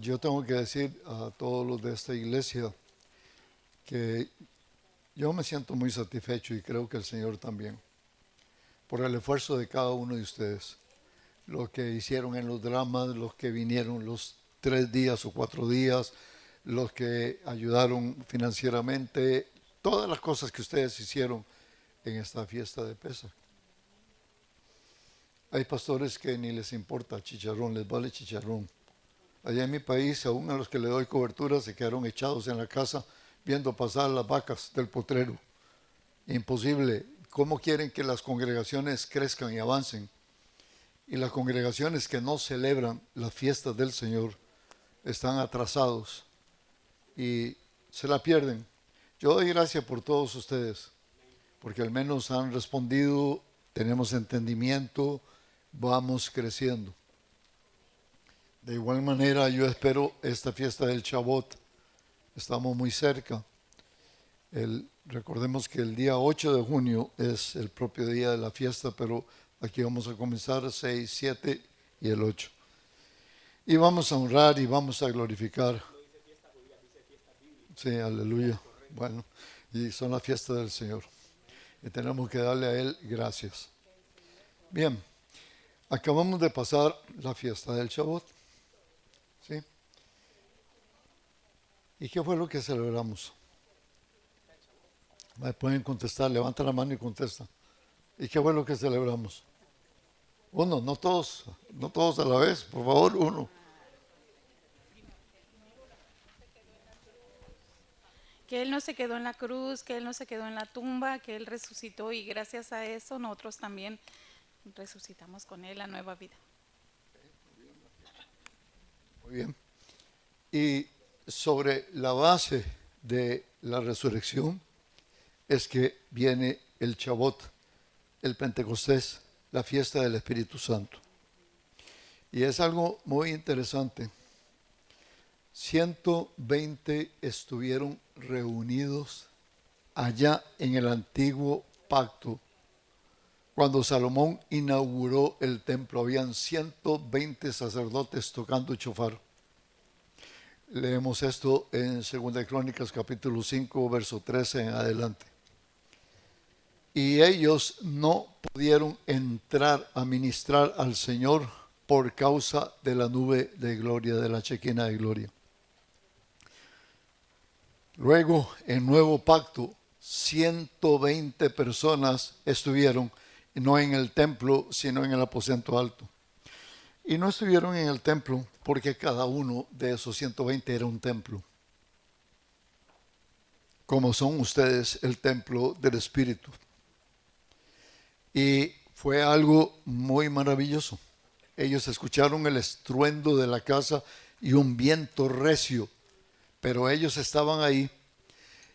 Yo tengo que decir a todos los de esta iglesia que yo me siento muy satisfecho y creo que el Señor también por el esfuerzo de cada uno de ustedes. Los que hicieron en los dramas, los que vinieron los 3 días o 4 días, los que ayudaron financieramente, todas las cosas que ustedes hicieron en esta fiesta de Pesaj. Hay pastores que ni les importa chicharrón, les vale chicharrón. Allá en mi país, aún a los que le doy cobertura, se quedaron echados en la casa viendo pasar las vacas del potrero. Imposible. ¿Cómo quieren que las congregaciones crezcan y avancen? Y las congregaciones que no celebran las fiestas del Señor están atrasados y se la pierden. Yo doy gracias por todos ustedes, porque al menos han respondido, tenemos entendimiento, vamos creciendo. De igual manera, yo espero esta fiesta del Shabbat. Estamos muy cerca. Recordemos que el día 8 de junio es el propio día de la fiesta, pero aquí vamos a comenzar 6, 7 y el 8. Y vamos a honrar y vamos a glorificar. Sí, aleluya. Bueno, y son la fiesta del Señor. Y tenemos que darle a Él gracias. Bien, acabamos de pasar la fiesta del Shabbat. ¿Sí? ¿Y qué fue lo que celebramos? Me pueden contestar, levanta la mano y contesta. ¿Y qué fue lo que celebramos? Uno, no todos a la vez, por favor, uno. Que Él no se quedó en la cruz, que Él no se quedó en la tumba, que Él resucitó y gracias a eso nosotros también resucitamos con Él la nueva vida. Muy bien. Y sobre la base de la resurrección es que viene el Chabot, el Pentecostés, la fiesta del Espíritu Santo. Y es algo muy interesante. 120 estuvieron reunidos allá en el antiguo pacto. Cuando Salomón inauguró el templo, habían 120 sacerdotes tocando chofar. Leemos esto en 2 Crónicas capítulo 5, verso 13 en adelante. Y ellos no pudieron entrar a ministrar al Señor por causa de la nube de gloria, de la chequina de gloria. Luego, en nuevo pacto, 120 personas estuvieron, no en el templo, sino en el aposento alto. Y no estuvieron en el templo porque cada uno de esos 120 era un templo. Como son ustedes el templo del Espíritu. Y fue algo muy maravilloso. Ellos escucharon el estruendo de la casa y un viento recio, pero ellos estaban ahí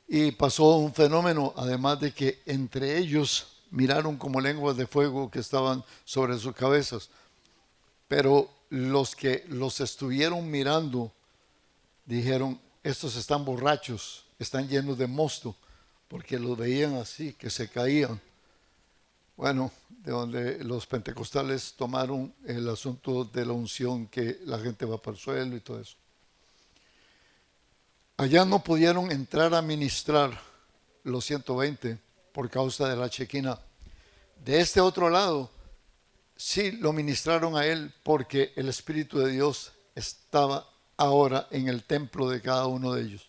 y pasó un fenómeno, además de que entre ellos miraron como lenguas de fuego que estaban sobre sus cabezas, pero los que los estuvieron mirando dijeron, estos están borrachos, están llenos de mosto, porque los veían así, que se caían. Bueno, de donde los pentecostales tomaron el asunto de la unción, que la gente va para el suelo y todo eso. Allá no pudieron entrar a ministrar los 120 por causa de la chequina. De este otro lado, sí lo ministraron a él porque el Espíritu de Dios estaba ahora en el templo de cada uno de ellos.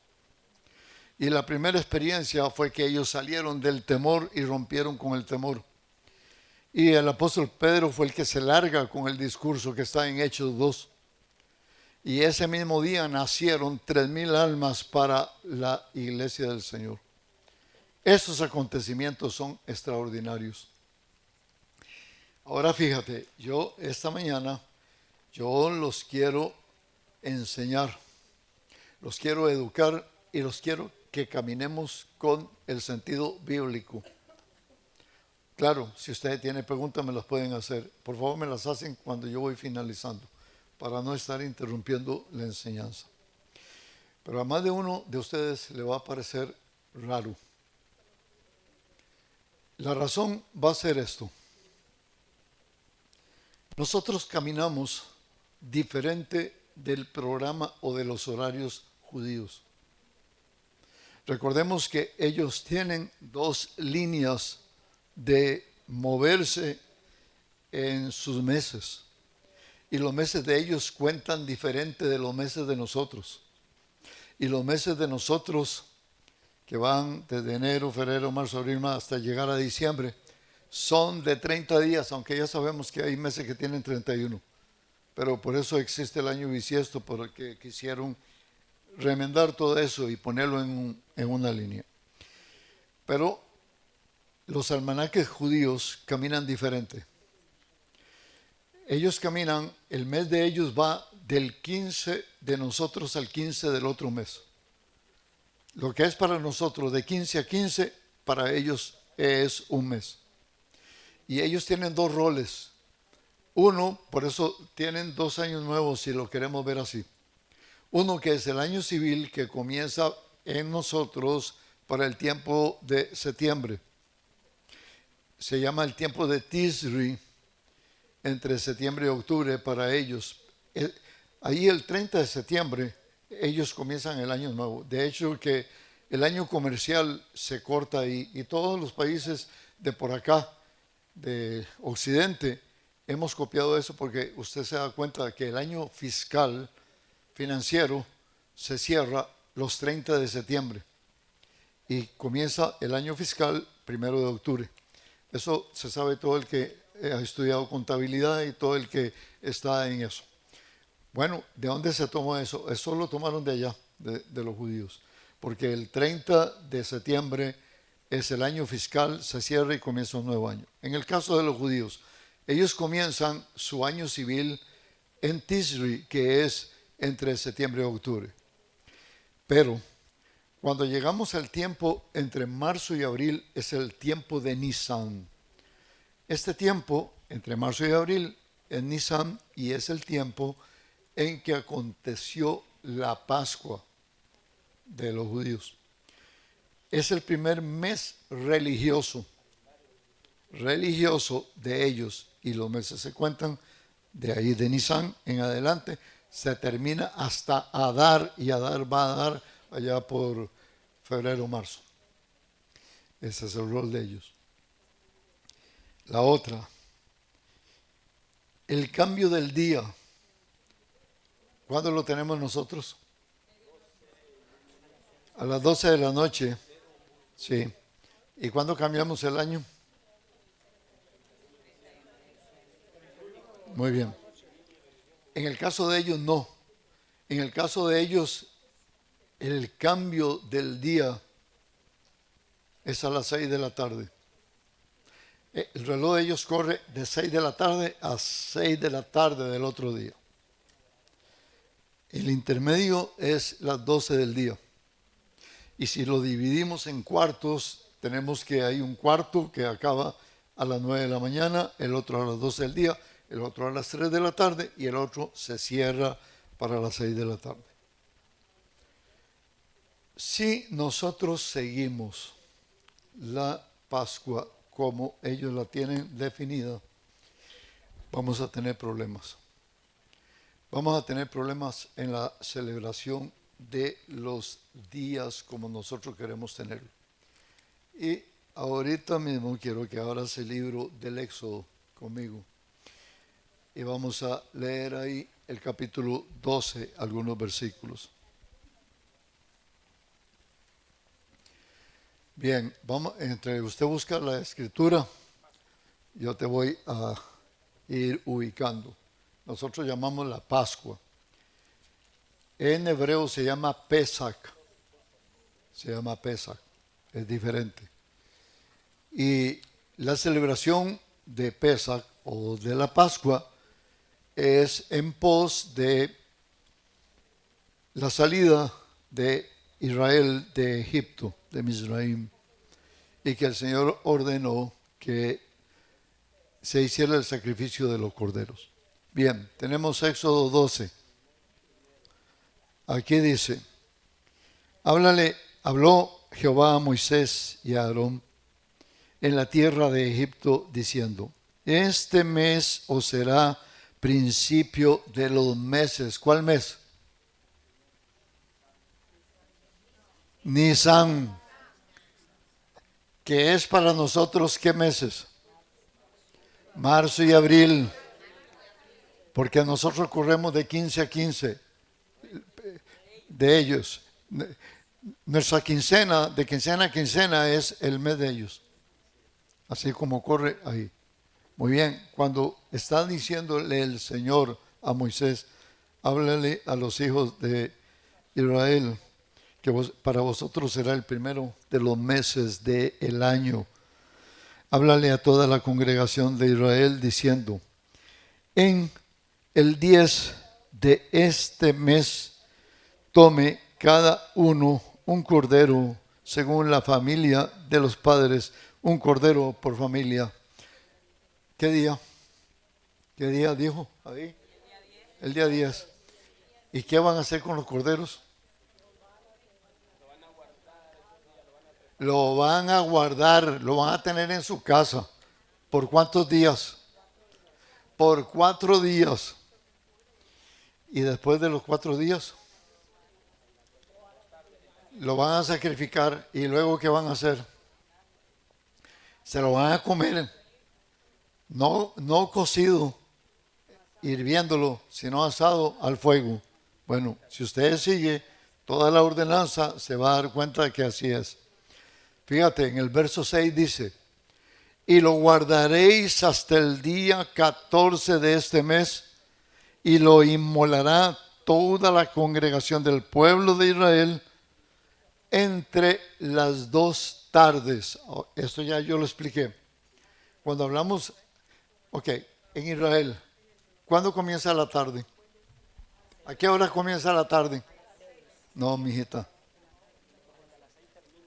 Y la primera experiencia fue que ellos salieron del temor y rompieron con el temor. Y el apóstol Pedro fue el que se larga con el discurso que está en Hechos 2. Y ese mismo día nacieron 3,000 almas para la iglesia del Señor. Esos acontecimientos son extraordinarios. Ahora fíjate, yo esta mañana, yo los quiero enseñar, los quiero educar y los quiero que caminemos con el sentido bíblico. Claro, si ustedes tienen preguntas me las pueden hacer. Por favor me las hacen cuando yo voy finalizando, para no estar interrumpiendo la enseñanza. Pero a más de uno de ustedes le va a parecer raro. La razón va a ser esto. Nosotros caminamos diferente del programa o de los horarios judíos. Recordemos que ellos tienen dos líneas de moverse en sus meses. Y los meses de ellos cuentan diferente de los meses de nosotros. Y los meses de nosotros, que van desde enero, febrero, marzo, abril, hasta llegar a diciembre, son de 30 días, aunque ya sabemos que hay meses que tienen 31. Pero por eso existe el año bisiesto, porque quisieron remendar todo eso y ponerlo en una línea. Pero los almanaques judíos caminan diferente. Ellos caminan, el mes de ellos va del 15 de nosotros al 15 del otro mes. Lo que es para nosotros de 15 a 15, para ellos es un mes. Y ellos tienen dos roles. Uno, por eso tienen 2 años nuevos si lo queremos ver así. Uno que es el año civil que comienza en nosotros para el tiempo de septiembre. Se llama el tiempo de Tisri, entre septiembre y octubre para ellos. Ahí el 30 de septiembre ellos comienzan el año nuevo. De hecho que el año comercial se corta ahí y todos los países de por acá, de Occidente, hemos copiado eso porque usted se da cuenta que el año fiscal financiero se cierra los 30 de septiembre y comienza el año fiscal 1 de octubre. Eso se sabe todo el que ha estudiado contabilidad y todo el que está en eso. Bueno, ¿de dónde se tomó eso? Eso lo tomaron de allá, de los judíos, porque el 30 de septiembre es el año fiscal, se cierra y comienza un nuevo año. En el caso de los judíos, ellos comienzan su año civil en Tisri, que es entre septiembre y octubre. Pero cuando llegamos al tiempo entre marzo y abril, es el tiempo de Nisan. Este tiempo entre marzo y abril es Nisan y es el tiempo en que aconteció la Pascua de los judíos. Es el primer mes religioso de ellos, y los meses se cuentan de ahí de Nisan en adelante, se termina hasta Adar, y Adar va a dar allá por febrero, marzo. Ese es el rol de ellos. La otra, el cambio del día. ¿Cuándo lo tenemos nosotros? A las 12 de la noche. Sí. ¿Y cuándo cambiamos el año? Muy bien. En el caso de ellos no. En el caso de ellos, el cambio del día es a las 6 de la tarde. El reloj de ellos corre de 6 de la tarde a 6 de la tarde del otro día. El intermedio es las 12 del día. Y si lo dividimos en cuartos, tenemos que hay un cuarto que acaba a las 9 de la mañana, el otro a las 12 del día, el otro a las 3 de la tarde y el otro se cierra para las 6 de la tarde. Si nosotros seguimos la Pascua como ellos la tienen definida, vamos a tener problemas. Vamos a tener problemas en la celebración de los días como nosotros queremos tenerlo. Y ahorita mismo quiero que abras el libro del Éxodo conmigo. Y vamos a leer ahí el capítulo 12, algunos versículos. Bien, vamos, entre usted busca la escritura, yo te voy a ir ubicando. Nosotros llamamos la Pascua. En hebreo se llama Pesach. Se llama Pesach. Es diferente. Y la celebración de Pesach o de la Pascua es en pos de la salida de Israel de Egipto, de Misraim, y que el Señor ordenó que se hiciera el sacrificio de los corderos. Bien, tenemos Éxodo 12. Aquí dice, habló Jehová a Moisés y a Aarón en la tierra de Egipto, diciendo, este mes os será principio de los meses. ¿Cuál mes? Nisan. ¿Qué es para nosotros qué meses? Marzo y abril. Porque nosotros corremos de 15 a 15 de ellos. Nuestra quincena, de quincena a quincena, es el mes de ellos. Así como corre ahí. Muy bien, cuando está diciéndole el Señor a Moisés, háblale a los hijos de Israel, que para vosotros será el primero de los meses del año. Háblale a toda la congregación de Israel diciendo, en el 10 de este mes tome cada uno un cordero según la familia de los padres, un cordero por familia. ¿Qué día? ¿Qué día dijo ahí? El día 10. ¿Y qué van a hacer con los corderos? Lo van a guardar, lo van a tener en su casa. ¿Por cuántos días? Por 4 días. Y después de los 4 días, lo van a sacrificar. ¿Y luego qué van a hacer? Se lo van a comer. No cocido, hirviéndolo, sino asado al fuego. Bueno, si usted sigue toda la ordenanza, se va a dar cuenta de que así es. Fíjate, en el verso 6 dice, y lo guardaréis hasta el día 14 de este mes, y lo inmolará toda la congregación del pueblo de Israel entre las 2 tardes. Esto ya yo lo expliqué. Cuando hablamos, en Israel, ¿cuándo comienza la tarde? ¿A qué hora comienza la tarde? No, mijita.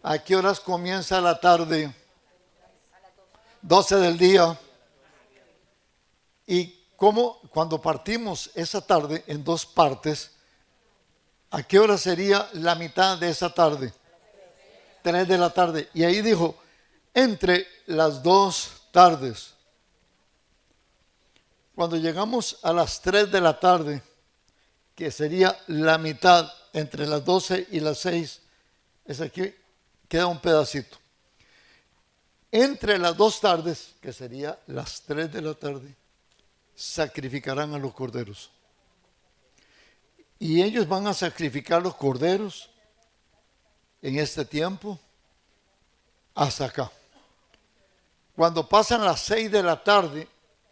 ¿A qué horas comienza la tarde? 12 del día. ¿Y cómo, cuando partimos esa tarde en 2 partes, a qué hora sería la mitad de esa tarde? 3 de la tarde. Y ahí dijo, entre las 2 tardes. Cuando llegamos a las 3 de la tarde, que sería la mitad entre las 12 y las 6, es aquí, queda un pedacito. Entre las 2 tardes, que sería las 3 de la tarde, sacrificarán a los corderos. Y ellos van a sacrificar los corderos en este tiempo hasta acá. Cuando pasan las 6 de la tarde,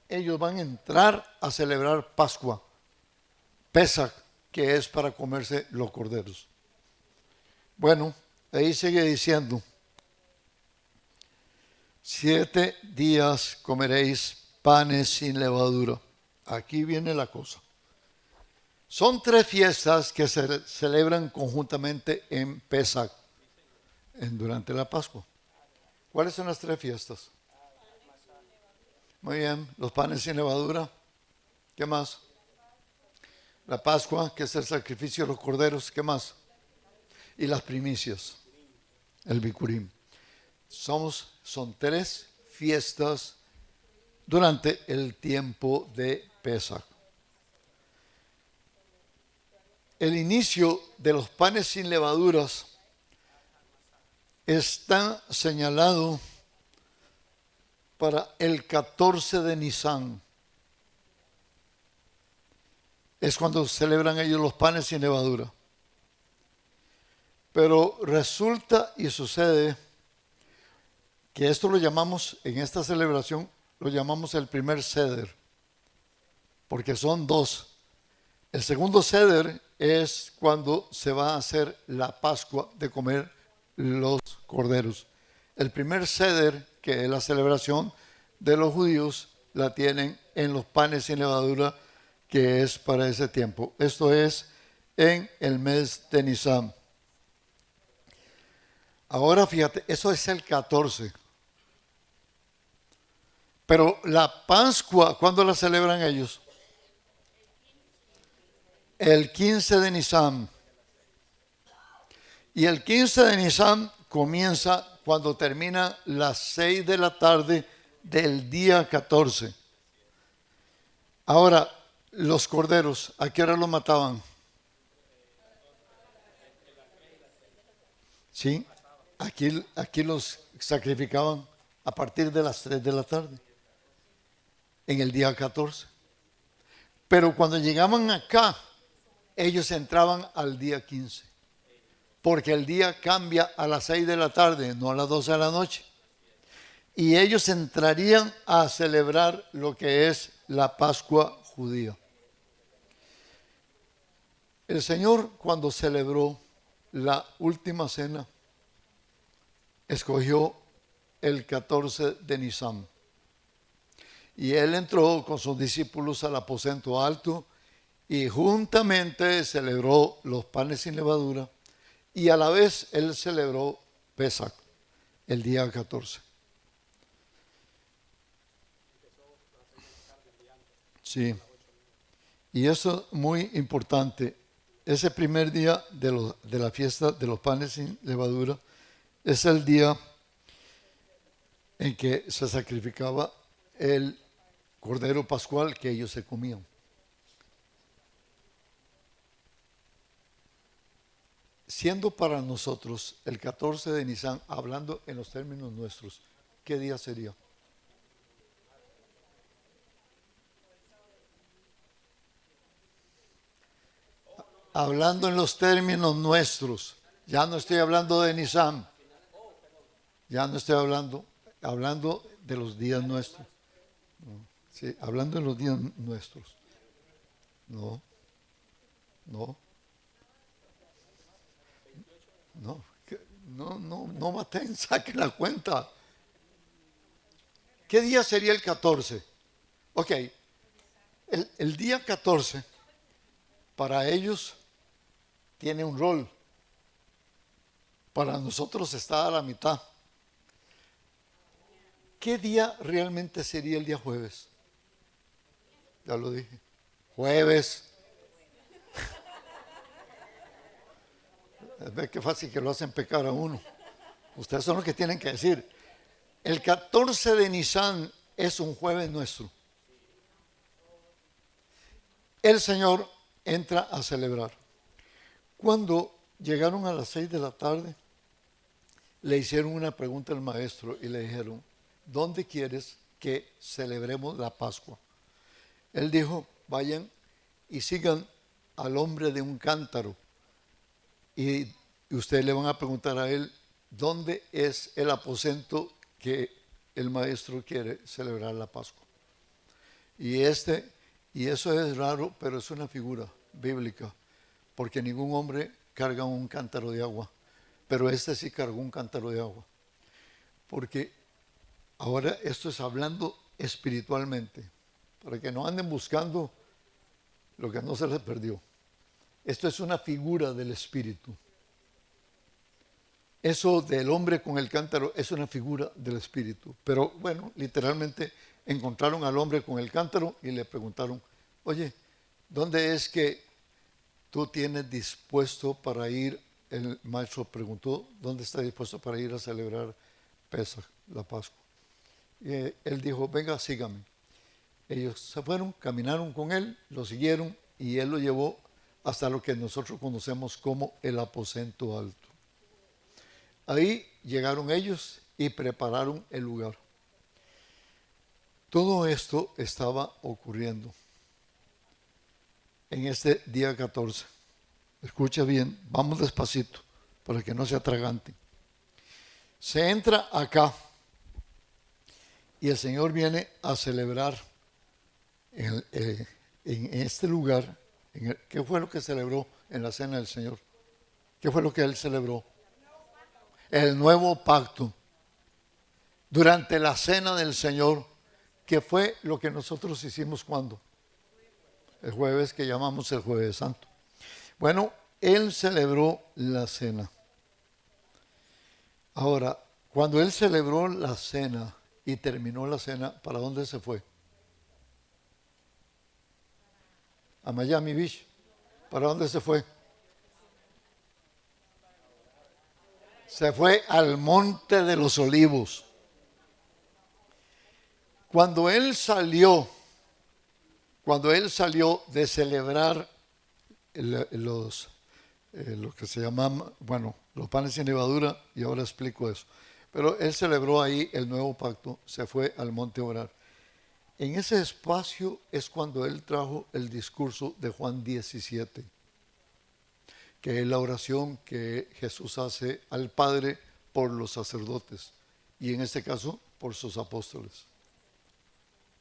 ellos van a entrar a celebrar Pascua, Pesach, que es para comerse los corderos. Bueno, ahí sigue diciendo, 7 días comeréis panes sin levadura. Aquí viene la cosa. Son 3 fiestas que se celebran conjuntamente en Pesach, durante la Pascua. ¿Cuáles son las 3 fiestas? Muy bien, los panes sin levadura. ¿Qué más? La Pascua, que es el sacrificio de los corderos. ¿Qué más? Y las primicias, el Bikurim. Son 3 fiestas durante el tiempo de Pesach. El inicio de los panes sin levaduras está señalado para el 14 de Nisan. Es cuando celebran ellos los panes sin levadura. Pero resulta y sucede que esto lo llamamos, en esta celebración, lo llamamos el primer Seder, porque son 2. El segundo Seder es cuando se va a hacer la Pascua de comer los corderos. El primer Seder, que es la celebración de los judíos, la tienen en los panes sin levadura, que es para ese tiempo. Esto es en el mes de Nisan. Ahora fíjate, eso es el 14. Pero la Pascua, ¿cuándo la celebran ellos? El 15 de Nisan. Y el 15 de Nisan comienza cuando termina las 6 de la tarde del día 14. Ahora, los corderos, ¿a qué hora los mataban? Sí, aquí los sacrificaban a partir de las 3 de la tarde, en el día 14. Pero cuando llegaban acá, ellos entraban al día 15, porque el día cambia a las 6 de la tarde, no a las 12 de la noche. Y ellos entrarían a celebrar lo que es la Pascua judía. El Señor, cuando celebró la última cena, escogió el 14 de Nisan. Y Él entró con sus discípulos al aposento alto y juntamente celebró los panes sin levadura, y a la vez Él celebró Pesach, el día 14. Sí, y eso es muy importante. Ese primer día de la fiesta de los panes sin levadura es el día en que se sacrificaba el cordero pascual que ellos se comían. Siendo para nosotros el 14 de Nisan, hablando en los términos nuestros, ¿qué día sería? Hablando en los términos nuestros, ya no estoy hablando de Nisan, ya no estoy hablando de los días nuestros. Sí, hablando en los días nuestros. No, no, no, no maten, saquen la cuenta. ¿Qué día sería el 14? Ok, el día 14 para ellos tiene un rol. Para nosotros está a la mitad. ¿Qué día realmente sería el día jueves? Ya lo dije. Jueves. Ve qué fácil que lo hacen pecar a uno. Ustedes son los que tienen que decir. El 14 de Nisan es un jueves nuestro. El Señor entra a celebrar. Cuando llegaron a las 6 de la tarde, le hicieron una pregunta al maestro y le dijeron, ¿dónde quieres que celebremos la Pascua? Él dijo, vayan y sigan al hombre de un cántaro. Y ustedes le van a preguntar a él, ¿dónde es el aposento que el maestro quiere celebrar la Pascua? Y eso es raro, pero es una figura bíblica, porque ningún hombre carga un cántaro de agua, pero este sí cargó un cántaro de agua. Porque ahora esto es hablando espiritualmente, para que no anden buscando lo que no se les perdió. Esto es una figura del espíritu. Eso del hombre con el cántaro es una figura del espíritu. Pero bueno, literalmente encontraron al hombre con el cántaro y le preguntaron, oye, ¿dónde es que tú tienes dispuesto para ir? El maestro preguntó, ¿dónde está dispuesto para ir a celebrar Pesach, la Pascua? Y él dijo, venga, sígame. Ellos se fueron, caminaron con él, lo siguieron y él lo llevó hasta lo que nosotros conocemos como el aposento alto. Ahí llegaron ellos y prepararon el lugar. Todo esto estaba ocurriendo en este día 14. Escucha bien, vamos despacito para que no se atragante. Se entra acá y el Señor viene a celebrar en este lugar. ¿Qué fue lo que celebró en la cena del Señor? ¿Qué fue lo que Él celebró? El nuevo pacto. Durante la cena del Señor, que fue lo que nosotros hicimos cuando el jueves, que llamamos el Jueves Santo. Bueno, Él celebró la cena. Ahora, cuando Él celebró la cena y terminó la cena, ¿para dónde se fue? A Miami Beach. ¿Para dónde se fue? Se fue al Monte de los Olivos. Cuando Él salió Cuando él salió de celebrar lo que se llaman, bueno, los panes sin levadura, y ahora explico eso. Pero él celebró ahí el nuevo pacto, se fue al monte a orar. En ese espacio es cuando él trajo el discurso de Juan 17, que es la oración que Jesús hace al Padre por los sacerdotes, y en este caso por sus apóstoles.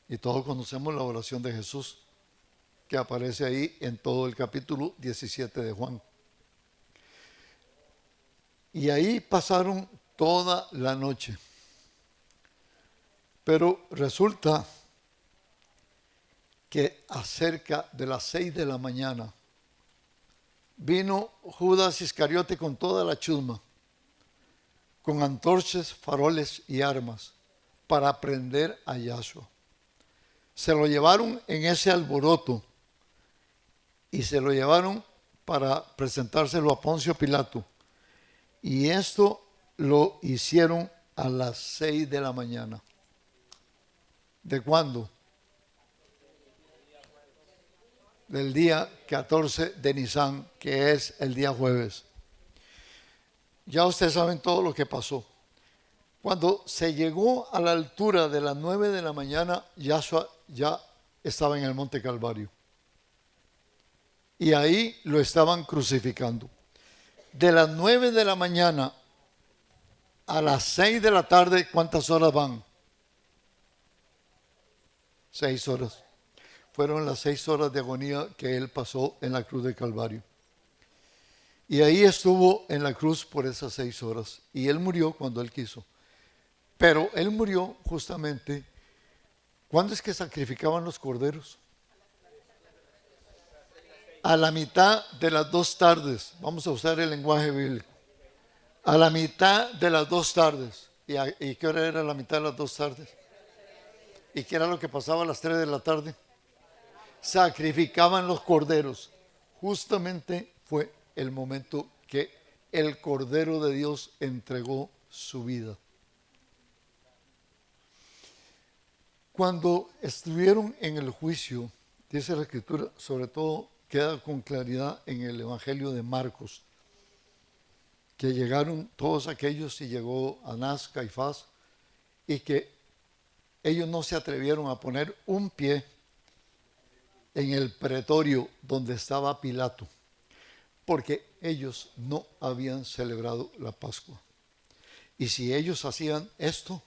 Y todos conocemos la oración de Jesús, que aparece ahí en todo el capítulo 17 de Juan. Y ahí pasaron toda la noche. Pero resulta que acerca de las 6 de la mañana vino Judas Iscariote con toda la chusma, con antorchas, faroles y armas, para prender a Yahshua. Se lo llevaron en ese alboroto y se lo llevaron para presentárselo a Poncio Pilato. Y esto lo hicieron a las 6 de la mañana. ¿De cuándo? Del día 14 de Nisan, que es el día jueves. Ya ustedes saben todo lo que pasó. Cuando se llegó a la altura de las 9 de la mañana, Yahshua ya estaba en el monte Calvario. Y ahí lo estaban crucificando. De las 9 de la mañana a las 6 de la tarde, ¿cuántas horas van? 6 horas. Fueron las 6 horas de agonía que él pasó en la cruz del Calvario. Y ahí estuvo en la cruz por esas 6 horas. Y él murió cuando él quiso. Pero él murió justamente, ¿cuándo es que sacrificaban los corderos? A la mitad de las 2 tardes. Vamos a usar el lenguaje bíblico. A la mitad de las 2 tardes. ¿Y qué hora era la mitad de las 2 tardes? ¿Y qué era lo que pasaba a las 3 de la tarde? Sacrificaban los corderos. Justamente fue el momento que el Cordero de Dios entregó su vida. Cuando estuvieron en el juicio, dice la Escritura, sobre todo queda con claridad en el Evangelio de Marcos, que llegaron todos aquellos y llegó Anás, Caifás, y que ellos no se atrevieron a poner un pie en el pretorio donde estaba Pilato, porque ellos no habían celebrado la Pascua. Y si ellos hacían esto,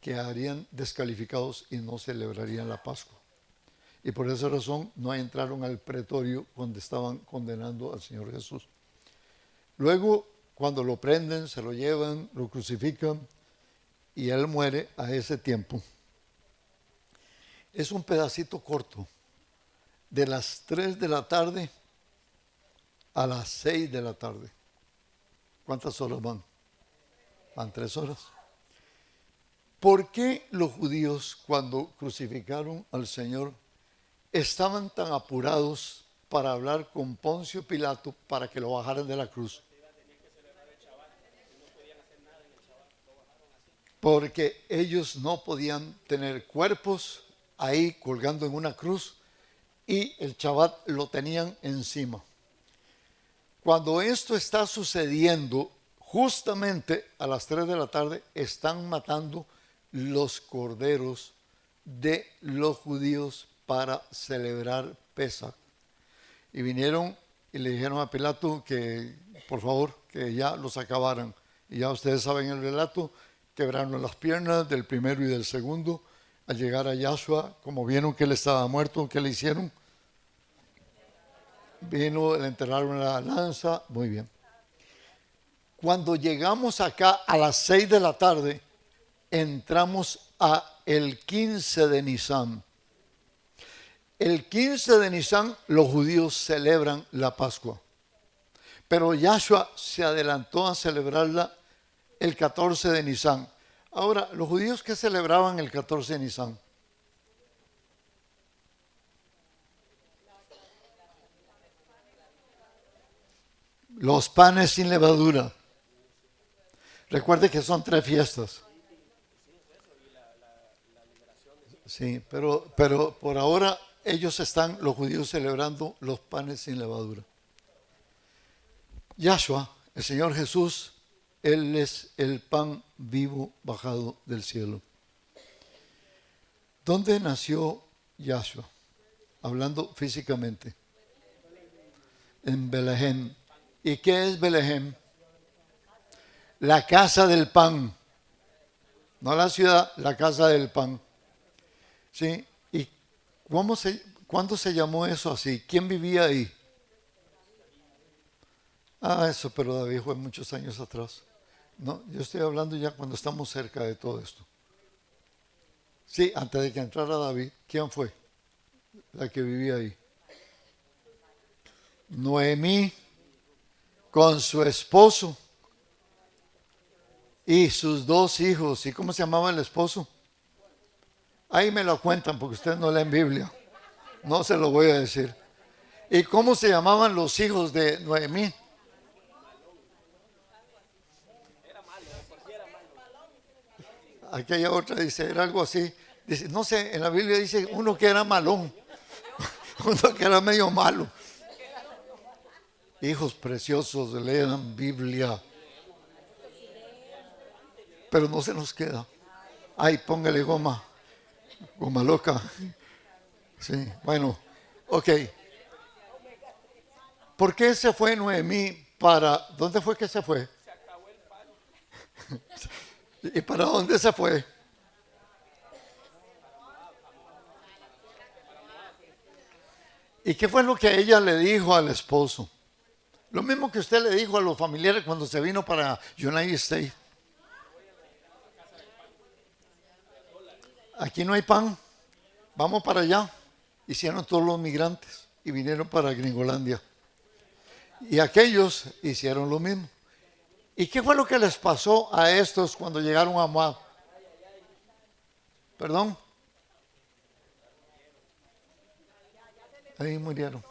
quedarían descalificados y no celebrarían la Pascua. Y por esa razón no entraron al pretorio donde estaban condenando al Señor Jesús. Luego, cuando lo prenden, se lo llevan, lo crucifican y él muere a ese tiempo. Es un pedacito corto, de las 3 de la tarde a las 6 de la tarde. ¿Cuántas horas van? Van 3 horas. ¿Por qué los judíos, cuando crucificaron al Señor, estaban tan apurados para hablar con Poncio Pilato para que lo bajaran de la cruz? Porque ellos no podían tener cuerpos ahí colgando en una cruz y el Shabbat lo tenían encima. Cuando esto está sucediendo, justamente a las 3 de la tarde están matando los corderos de los judíos para celebrar Pesach. Y vinieron y le dijeron a Pilato que, por favor, que ya los acabaran. Y ya ustedes saben el relato, quebraron las piernas del primero y del segundo. Al llegar a Yahshua, como vieron que él estaba muerto, ¿qué le hicieron? Vino, le enterraron la lanza, muy bien. Cuando llegamos acá a las 6 de la tarde, entramos a el 15 de Nisan. El 15 de Nisan los judíos celebran la Pascua, pero Yahshua se adelantó a celebrarla el 14 de Nisan. Ahora, los judíos que celebraban el 14 de Nisan, los panes sin levadura. Recuerde que son 3 fiestas. Sí, pero por ahora ellos están, los judíos, celebrando los panes sin levadura. Yahshua, el Señor Jesús, Él es el pan vivo bajado del cielo. ¿Dónde nació Yahshua? Hablando físicamente. En Belén. ¿Y qué es Belén? La casa del pan. No la ciudad, la casa del pan. ¿Sí? ¿Y cuándo se llamó eso así? ¿Quién vivía ahí? Eso, pero David fue muchos años atrás. No, yo estoy hablando ya cuando estamos cerca de todo esto. Sí, antes de que entrara David, ¿quién fue la que vivía ahí? Noemí con su esposo y sus 2 hijos. ¿Y cómo se llamaba el esposo? Ahí me lo cuentan porque ustedes no leen Biblia. No se lo voy a decir. ¿Y cómo se llamaban los hijos de Noemí? Aquella otra dice, era algo así. Dice, no sé, en la Biblia dice uno que era malón, uno que era medio malo. Hijos preciosos, lean Biblia. Pero no se nos queda. Ay, póngale goma loca. Sí, bueno, ok. ¿Por qué se fue Noemí para, dónde fue que se fue? ¿Y para dónde se fue? ¿Y qué fue lo que ella le dijo al esposo? Lo mismo que usted le dijo a los familiares cuando se vino para United States. Aquí no hay pan, vamos para allá. Hicieron todos los migrantes y vinieron para Gringolandia. Y aquellos hicieron lo mismo. ¿Y qué fue lo que les pasó a estos cuando llegaron a Moab? ¿Perdón? Ahí murieron.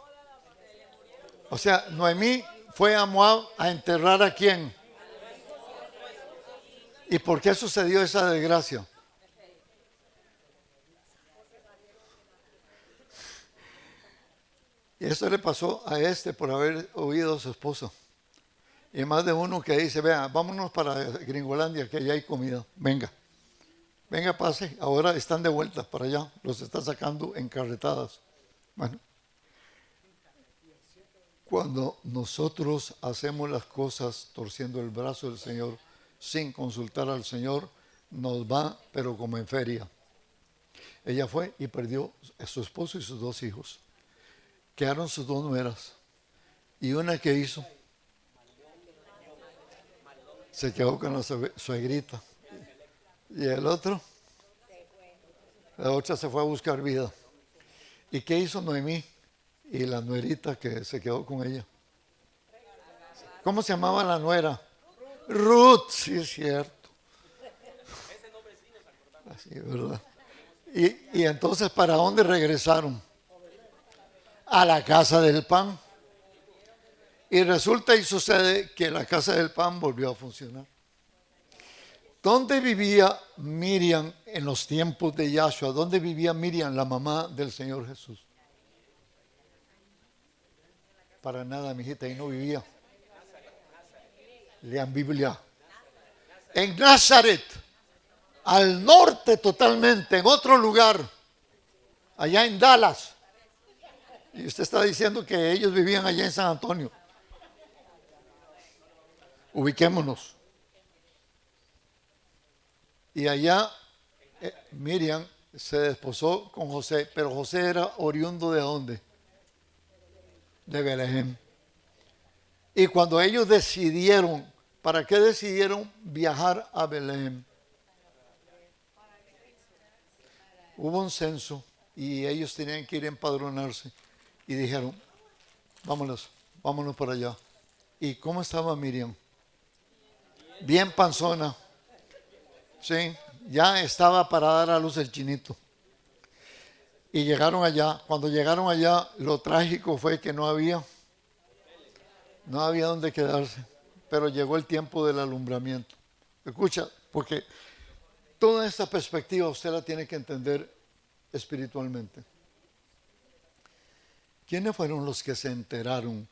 O sea, Noemí fue a Moab a enterrar ¿a quién? ¿Y por qué sucedió esa desgracia? Y eso le pasó a este por haber oído a su esposo. Y más de uno que dice, vea, vámonos para Gringolandia, que allá hay comida. Venga, pase. Ahora están de vuelta para allá. Los está sacando en carretadas. Bueno, cuando nosotros hacemos las cosas torciendo el brazo del Señor, sin consultar al Señor, nos va, pero como en feria. Ella fue y perdió a su esposo y sus 2 hijos. Quedaron sus 2 nueras. Y una que hizo, se quedó con la suegrita. Y el otro, la otra se fue a buscar vida. ¿Y qué hizo Noemí? Y la nuerita que se quedó con ella. ¿Cómo se llamaba la nuera? Ruth, sí es cierto. Así, ¿verdad? Y entonces, ¿para dónde regresaron? A la casa del pan. Y resulta y sucede que la casa del pan volvió a funcionar. ¿Dónde vivía Miriam en los tiempos de Yahshua? ¿Dónde vivía Miriam, la mamá del Señor Jesús? Para nada, mijita, ahí no vivía. Lean Biblia. En Nazaret, al norte totalmente, en otro lugar, allá en Dallas. Y usted está diciendo que ellos vivían allá en San Antonio. Ubiquémonos. Y allá Miriam se desposó con José, pero José era oriundo ¿de dónde? De Belén. Y cuando ellos decidieron, ¿para qué decidieron viajar a Belén? Hubo un censo y ellos tenían que ir a empadronarse y dijeron, vámonos para allá. ¿Y cómo estaba Miriam? Bien panzona. Sí, ya estaba para dar a luz el chinito. Y llegaron allá. Cuando llegaron allá, lo trágico fue que no había dónde quedarse. Pero llegó el tiempo del alumbramiento. Escucha, porque toda esta perspectiva usted la tiene que entender espiritualmente. ¿Quiénes fueron los que se enteraron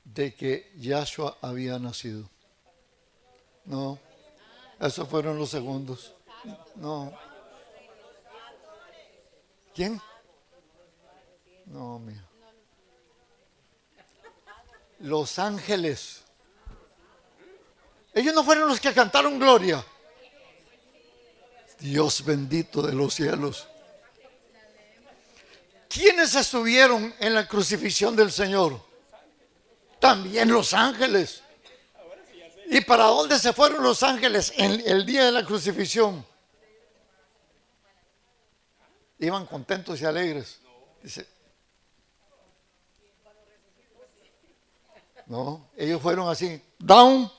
de que Yahshua había nacido? No, esos fueron los segundos. No. ¿Quién? No, mío. Los ángeles. Ellos no fueron los que cantaron gloria. Dios bendito de los cielos. ¿Quiénes estuvieron en la crucifixión del Señor? También los ángeles. ¿Y para dónde se fueron los ángeles en el día de la crucifixión? Iban contentos y alegres. Dice, no, ellos fueron así, down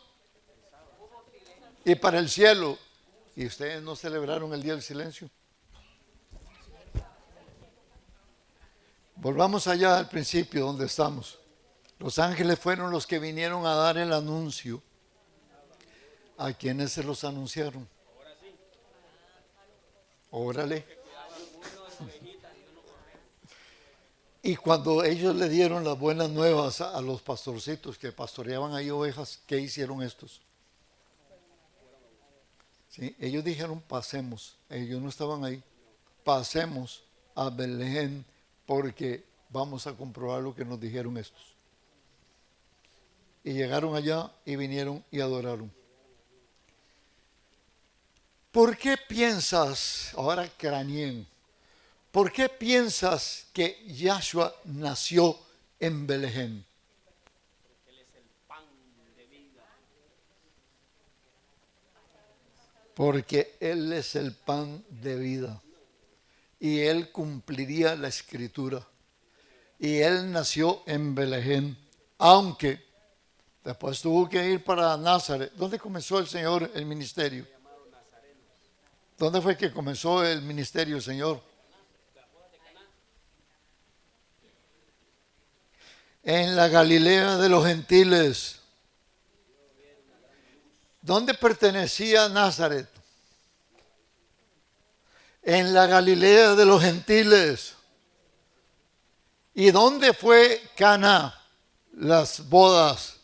y para el cielo. ¿Y ustedes no celebraron el día del silencio? Volvamos allá al principio donde estamos. Los ángeles fueron los que vinieron a dar el anuncio. ¿A quienes se los anunciaron? Órale. Y cuando ellos le dieron las buenas nuevas a los pastorcitos que pastoreaban ahí ovejas, ¿qué hicieron estos? Sí, ellos dijeron, pasemos. Ellos no estaban ahí. Pasemos a Belén porque vamos a comprobar lo que nos dijeron estos. Y llegaron allá y vinieron y adoraron. ¿Por qué piensas, ahora crañén, por qué piensas que Yahshua nació en Belén? Porque Él es el pan de vida. Y Él cumpliría la escritura. Y Él nació en Belén. Aunque después tuvo que ir para Nazaret. ¿Dónde comenzó el Señor el ministerio? ¿Dónde fue que comenzó el ministerio, Señor? En la Galilea de los gentiles. ¿Dónde pertenecía Nazaret? En la Galilea de los gentiles. ¿Y dónde fue Caná? Las bodas.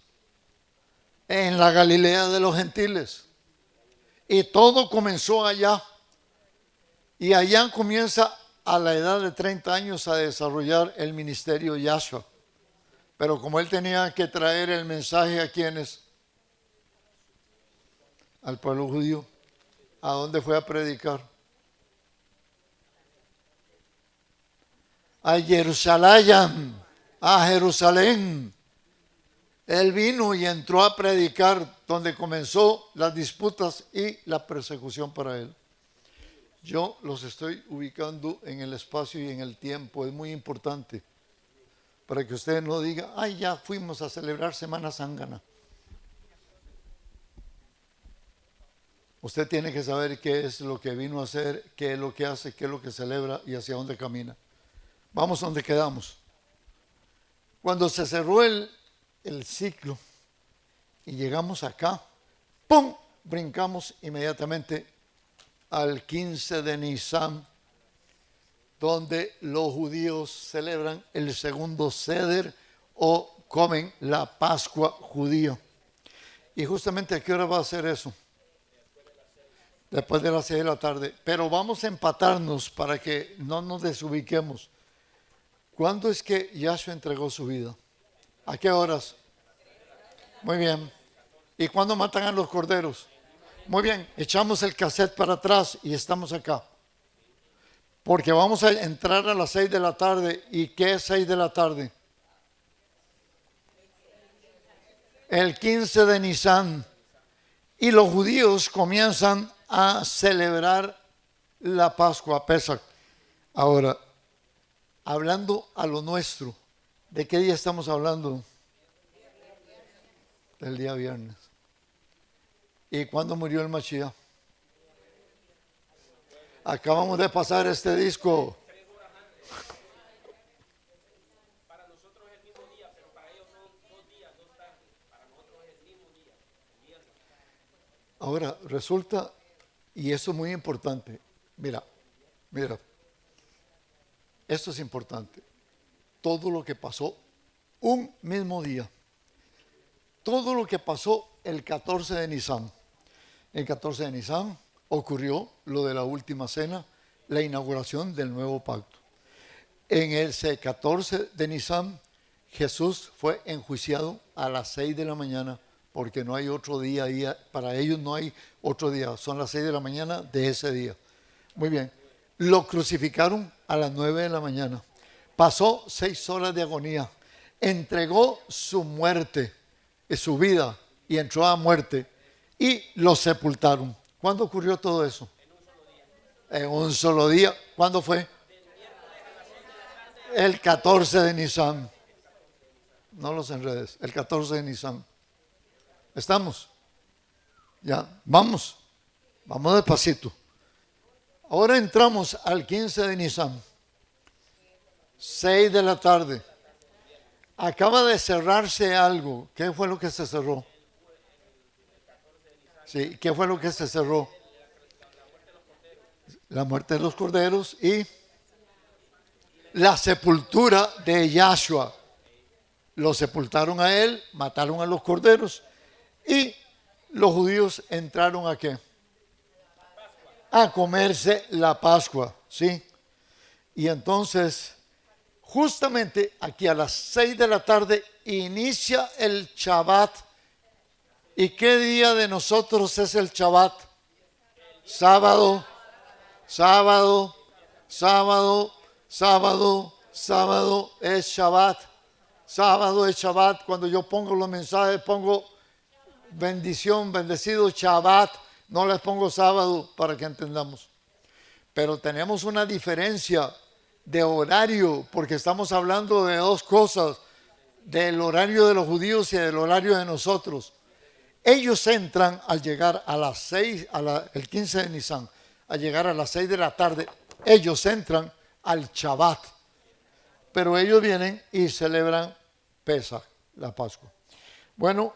En la Galilea de los gentiles. Y todo comenzó allá. Y allá comienza a la edad de 30 años a desarrollar el ministerio Yahshua. Pero como él tenía que traer el mensaje a quienes, al pueblo judío, ¿a dónde fue a predicar? A Jerusalén, a Jerusalén. Él vino y entró a predicar donde comenzó las disputas y la persecución para él. Yo los estoy ubicando en el espacio y en el tiempo, es muy importante para que ustedes no digan, ay, ya fuimos a celebrar Semana Zángana. Usted tiene que saber qué es lo que vino a hacer, qué es lo que hace, qué es lo que celebra y hacia dónde camina. Vamos donde quedamos. Cuando se cerró el ciclo y llegamos acá, ¡pum!, brincamos inmediatamente al 15 de Nisan, donde los judíos celebran el segundo Seder o comen la Pascua judía. Y justamente ¿a qué hora va a ser eso? Después de las 6 de la tarde. Pero vamos a empatarnos para que no nos desubiquemos. ¿Cuándo es que Yahshua entregó su vida? ¿A qué horas? Muy bien. ¿Y cuándo matan a los corderos? Muy bien, echamos el cassette para atrás y estamos acá. Porque vamos a entrar a las 6 de la tarde. ¿Y qué es 6 de la tarde? El 15 de Nisan. Y los judíos comienzan a celebrar la Pascua, Pesach. Ahora, hablando a lo nuestro, ¿de qué día estamos hablando? Del día viernes. ¿Y cuándo murió el Mashiach? Acabamos de pasar este disco. Para nosotros es el mismo día, pero para ellos son 2 días, 2 tardes. Para nosotros es el mismo día, el viernes. Ahora, resulta, y eso es muy importante, mira, esto es importante. todo lo que pasó un mismo día. Todo lo que pasó el 14 de Nisan. El 14 de Nisan ocurrió lo de la última cena, la inauguración del nuevo pacto. En ese 14 de Nisan, Jesús fue enjuiciado a las 6 de la mañana, porque no hay otro día ahí, para ellos no hay otro día, son las 6 de la mañana de ese día. Muy bien, lo crucificaron a las 9 de la mañana, pasó 6 horas de agonía, entregó su muerte, su vida, y entró a muerte, y lo sepultaron. ¿Cuándo ocurrió todo eso? En un solo día. ¿Cuándo fue? El 14 de Nisan. No los enredes. El 14 de Nisan. ¿Estamos? Ya, vamos. Vamos despacito. Ahora entramos al 15 de Nisan. 6 de la tarde. Acaba de cerrarse algo. ¿Qué fue lo que se cerró? Sí, ¿qué fue lo que se cerró? La muerte de los corderos y la sepultura de Yahshua. Lo sepultaron a él, mataron a los corderos y los judíos entraron ¿a qué? A comerse la Pascua, ¿sí? Y entonces, justamente aquí a las 6 de la tarde inicia el Shabbat. ¿Y qué día de nosotros es el Shabbat? Sábado, sábado, sábado, sábado, sábado es Shabbat. Sábado es Shabbat. Cuando yo pongo los mensajes, pongo bendición, bendecido Shabbat. No les pongo sábado para que entendamos. Pero tenemos una diferencia de horario, porque estamos hablando de dos cosas, del horario de los judíos y del horario de nosotros. Ellos entran al llegar a las 6, el 15 de Nisan, al llegar a las 6 de la tarde, ellos entran al Shabbat. Pero ellos vienen y celebran Pesaj, la Pascua. Bueno,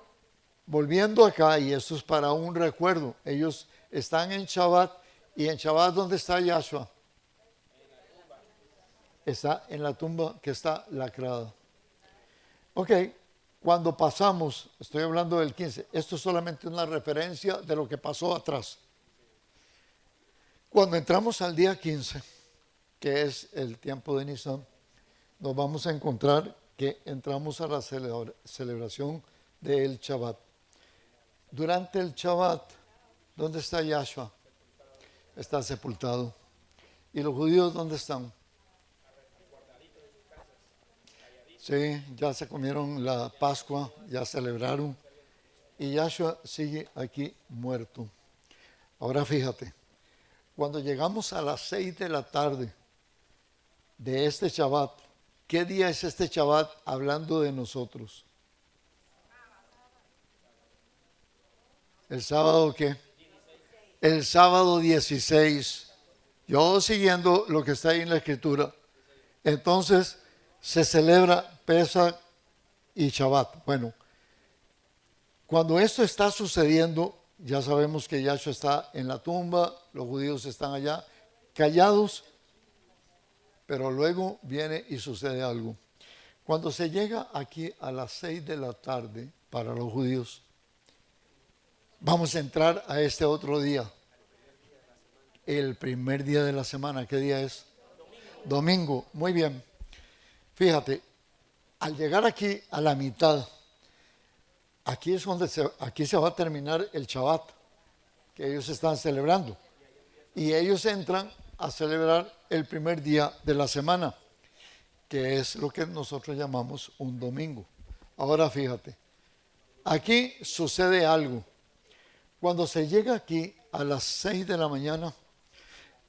volviendo acá, y esto es para un recuerdo, ellos están en Shabbat, y en Shabbat, ¿dónde está Yahshua? Está en la tumba que está lacrada. Ok. Cuando pasamos, estoy hablando del 15, esto es solamente una referencia de lo que pasó atrás. Cuando entramos al día 15, que es el tiempo de Nisan, nos vamos a encontrar que entramos a la celebración del Shabbat. Durante el Shabbat, ¿dónde está Yahshua? Está sepultado. ¿Y los judíos dónde están? Sí, ya se comieron la Pascua, ya celebraron. Y Yahshua sigue aquí muerto. Ahora fíjate, cuando llegamos a las 6 de la tarde de este Shabbat, ¿qué día es este Shabbat hablando de nosotros? ¿El sábado qué? El sábado 16. Yo siguiendo lo que está ahí en la escritura. Entonces se celebra Pesaj y Shabbat. Bueno, cuando esto está sucediendo, ya sabemos que Yahshua está en la tumba, los judíos están allá callados, pero luego viene y sucede algo. Cuando se llega aquí a las 6 de la tarde para los judíos, vamos a entrar a este otro día, el primer día de la semana. ¿Qué día es? Domingo. Muy bien. Fíjate, al llegar aquí a la mitad, aquí es donde aquí se va a terminar el Shabbat que ellos están celebrando. Y ellos entran a celebrar el primer día de la semana, que es lo que nosotros llamamos un domingo. Ahora fíjate, aquí sucede algo. Cuando se llega aquí a las 6 de la mañana,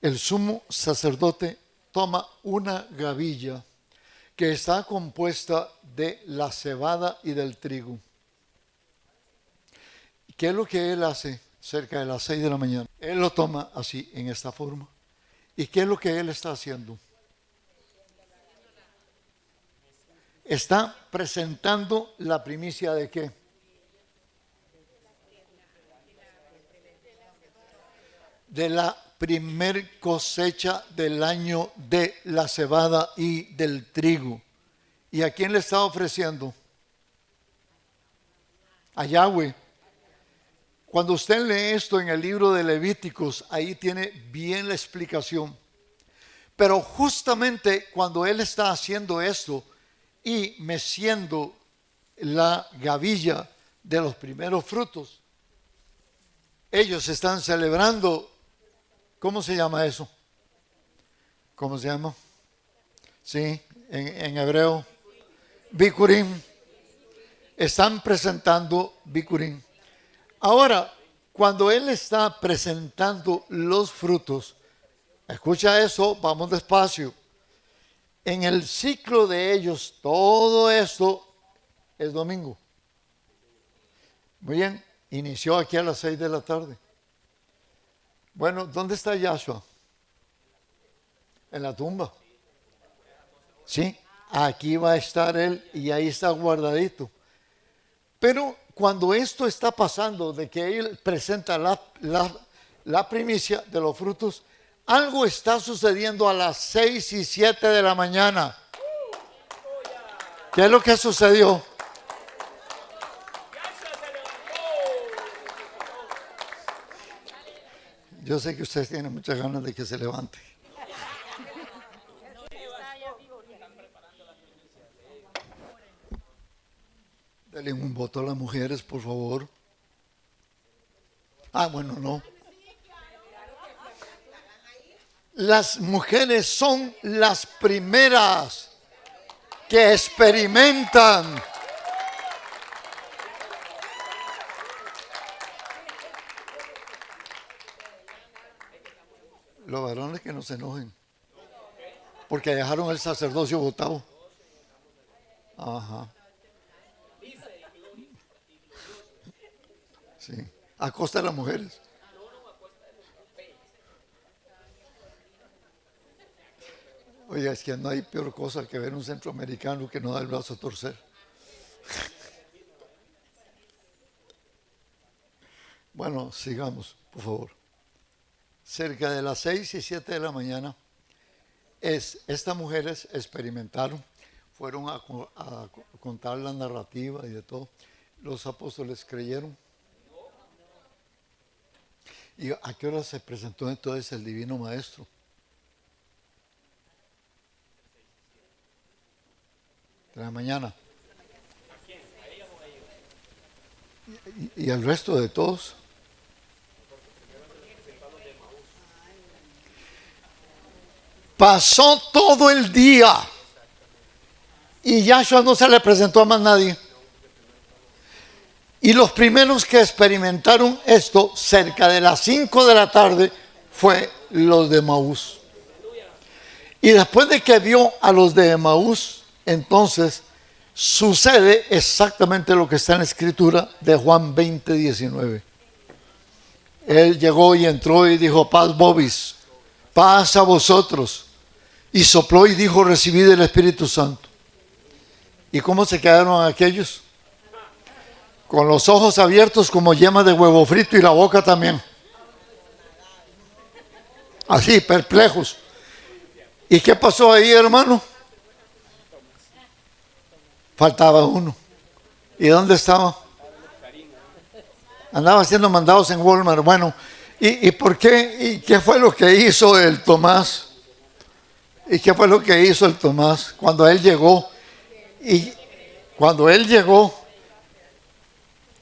el sumo sacerdote toma una gavilla que está compuesta de la cebada y del trigo. ¿Qué es lo que él hace cerca de las 6 de la mañana? Él lo toma así, en esta forma. ¿Y qué es lo que él está haciendo? Está presentando la primicia ¿de qué? De la primer cosecha del año de la cebada y del trigo. ¿Y a quién le estaba ofreciendo? A Yahweh. Cuando usted lee esto en el libro de Levíticos, ahí tiene bien la explicación. Pero justamente cuando él está haciendo esto y meciendo la gavilla de los primeros frutos, ellos están celebrando, ¿cómo se llama eso? ¿Cómo se llama? Sí, en hebreo, Bikurim. Están presentando Bikurim. Ahora, cuando él está presentando los frutos, escucha eso, vamos despacio. En el ciclo de ellos, todo esto es domingo. Muy bien, inició aquí a las 6 de la tarde. Bueno, ¿dónde está Yahshua? En la tumba. Sí, aquí va a estar él y ahí está guardadito. Pero cuando esto está pasando, de que él presenta la primicia de los frutos, algo está sucediendo a las 6 y 7 de la mañana. ¿Qué es lo que sucedió? Yo sé que ustedes tienen muchas ganas de que se levante. Denle un voto a las mujeres, por favor. Bueno, no. Las mujeres son las primeras que experimentan los varones que no se enojen porque dejaron el sacerdocio votado. Ajá. Sí, a costa de las mujeres. Oye, es que no hay peor cosa que ver un centroamericano que no da el brazo a torcer. Bueno, sigamos, por favor. Cerca de las 6 y 7 de la mañana, estas mujeres experimentaron, fueron a contar la narrativa y de todo. Los apóstoles creyeron. ¿Y a qué hora se presentó entonces el Divino Maestro? De la mañana. ¿Y el resto de todos? Pasó todo el día y Yahshua no se le presentó a más nadie. Y los primeros que experimentaron esto cerca de las 5 de la tarde fue los de Emaús. Y después de que vio a los de Emaús, entonces sucede exactamente lo que está en la escritura de Juan 20:19. Él llegó y entró y dijo: paz vobis, paz a vosotros. Y sopló y dijo: recibid el Espíritu Santo. ¿Y cómo se quedaron aquellos? Con los ojos abiertos como yemas de huevo frito y la boca también. Así, perplejos. ¿Y qué pasó ahí, hermano? Faltaba uno. ¿Y dónde estaba? Andaba haciendo mandados en Walmart. Bueno, ¿y por qué? ¿Y qué fue lo que hizo el Tomás? ¿Y qué fue lo que hizo el Tomás cuando él llegó? Y cuando él llegó,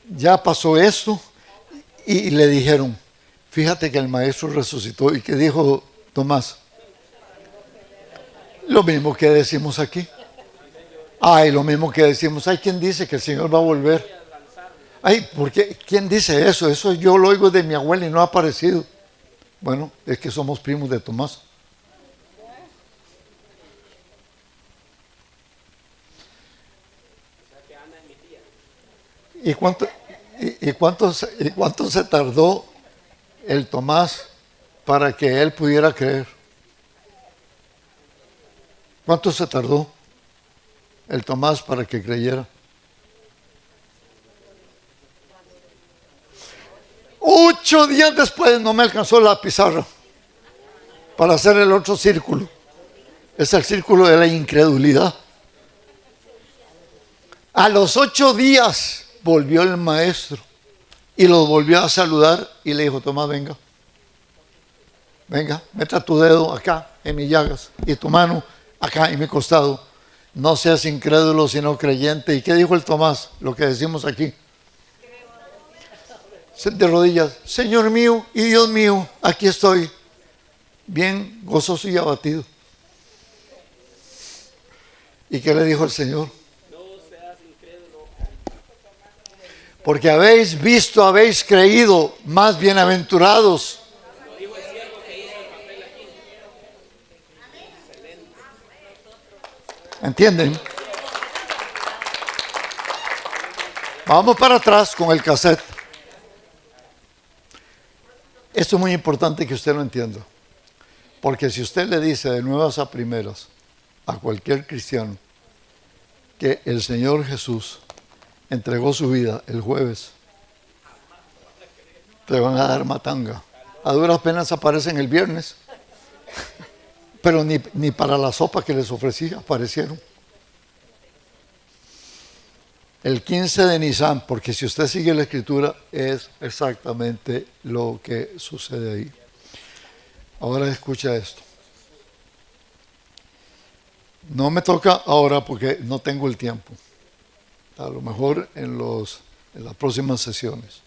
ya pasó esto y le dijeron: fíjate que el maestro resucitó. ¿Y qué dijo Tomás? Lo mismo que decimos aquí. Ay, lo mismo que decimos. Hay quien dice que el Señor va a volver. Ay, ¿por qué? ¿Quién dice eso? Eso yo lo oigo de mi abuela y no ha aparecido. Bueno, es que somos primos de Tomás. ¿Y cuánto se tardó el Tomás para que él pudiera creer? ¿Cuánto se tardó el Tomás para que creyera? 8 días después no me alcanzó la pizarra para hacer el otro círculo. Es el círculo de la incredulidad. A los 8 días volvió el maestro y los volvió a saludar y le dijo: Tomás, venga. Venga, meta tu dedo acá en mis llagas y tu mano acá en mi costado. No seas incrédulo, sino creyente. ¿Y qué dijo el Tomás? Lo que decimos aquí. De rodillas: Señor mío y Dios mío, aquí estoy. Bien gozoso y abatido. ¿Y qué le dijo el Señor? No seas incrédulo. Porque habéis visto, habéis creído, más bienaventurados. Lo dijo el siervo que hizo el papel aquí. ¿Entienden? Vamos para atrás con el cassette. Esto es muy importante que usted lo entienda. Porque si usted le dice de nuevas a primeras a cualquier cristiano que el Señor Jesús entregó su vida el jueves, te van a dar matanga. A duras penas aparecen el viernes, pero ni para la sopa que les ofrecí aparecieron. El 15 de Nisan, porque si usted sigue la escritura, es exactamente lo que sucede ahí. Ahora escucha esto. No me toca ahora porque no tengo el tiempo. A lo mejor en las próximas sesiones.